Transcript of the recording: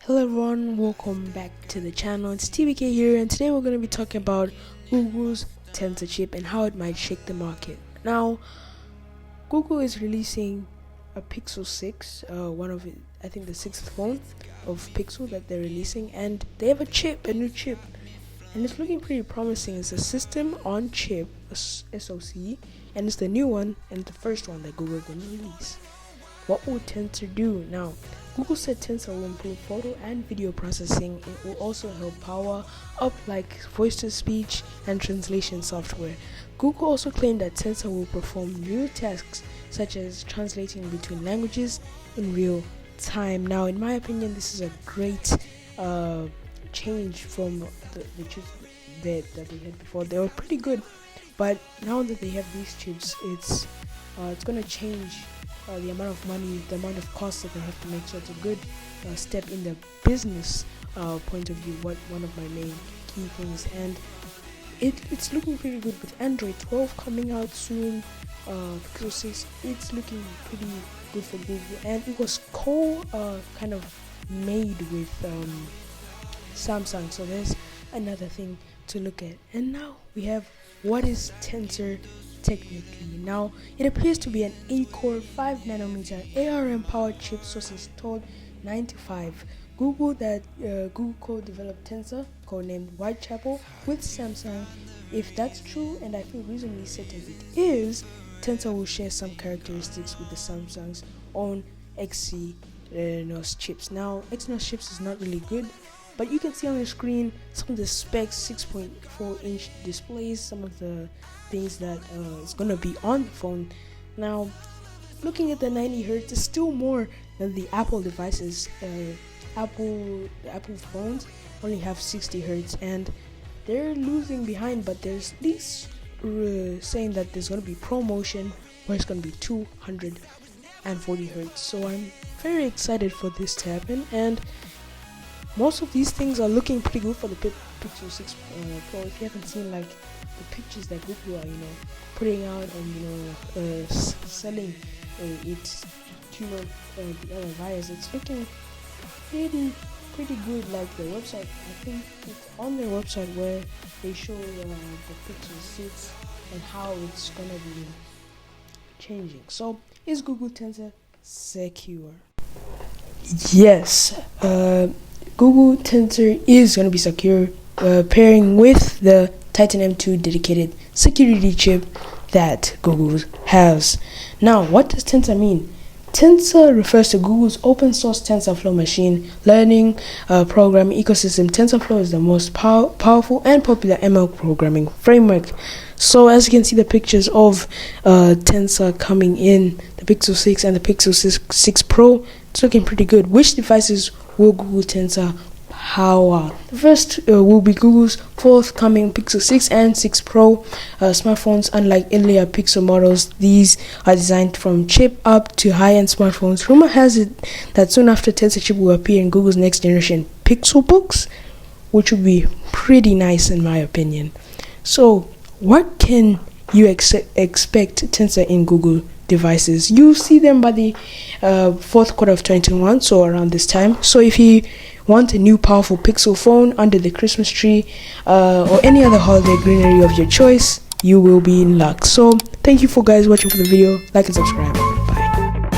Hello everyone, welcome back to the channel. It's TBK here, and today we're going to be talking about Google's Tensor chip and how it might shake the market. Now, Google is releasing a Pixel 6, I think the sixth phone of Pixel that they're releasing, and they have a new chip, and it's looking pretty promising. It's a system on chip, a SoC, and it's the new one and the first one that Google is going to release. What will Tensor do? Now, Google said Tensor will improve photo and video processing. It will also help power up like voice-to-speech and translation software. Google also claimed that Tensor will perform new tasks such as translating between languages in real time. Now, in my opinion, this is a great change from the chips that they had before. They were pretty good, but now that they have these chips, it's going to change the amount of money, the amount of cost that they have to make. So it's a good step in the business point of view. One of my main key things, and it's looking pretty good with Android 12 coming out soon. Pixel 6, it's looking pretty good for Google, and it was kind of made with Samsung. So there's another thing to look at. And now we have, what is Tensor technically? Now, it appears to be an 8-core 5nm ARM powered chip, sources told 9to5. Google co-developed Tensor, codenamed Whitechapel, with Samsung. If that's true, and I feel reasonably certain it is, Tensor will share some characteristics with the Samsung's own Exynos chips. Now, Exynos chips is not really good, but you can see on the screen some of the specs: 6.4-inch displays, some of the things that is going to be on the phone. Now, looking at the 90 Hz, it's still more than the Apple devices. The Apple phones only have 60 Hz, and they're losing behind, but there's these saying that there's going to be ProMotion where it's going to be 240 Hz. So I'm very excited for this to happen, and most of these things are looking pretty good for the Pixel 6 Pro. If you haven't seen like the pictures that Google are putting out and selling it to the other buyers, it's looking pretty good. Like the website, I think it's on their website where they show the Pixel 6 and how it's gonna be changing. So, is Google Tensor secure? Yes. Google Tensor is going to be secure, pairing with the Titan M2 dedicated security chip that Google has. Now, what does Tensor mean? Tensor refers to Google's open source TensorFlow machine learning programming ecosystem. TensorFlow is the most powerful and popular ML programming framework. So as you can see the pictures of Tensor coming in, the Pixel 6 and the Pixel 6 Pro, it's looking pretty good. Which devices will Google Tensor power? The first will be Google's forthcoming Pixel 6 and 6 Pro smartphones. Unlike earlier Pixel models, these are designed from chip up to high-end smartphones. Rumor has it that soon after, Tensor chip will appear in Google's next generation Pixel books, which would be pretty nice in my opinion. So what can you expect Tensor in Google devices? You'll see them by the fourth quarter of 2021, so around this time. So if you want a new powerful Pixel phone under the Christmas tree or any other holiday greenery of your choice, you will be in luck. So thank you for guys watching for the video. Like and subscribe.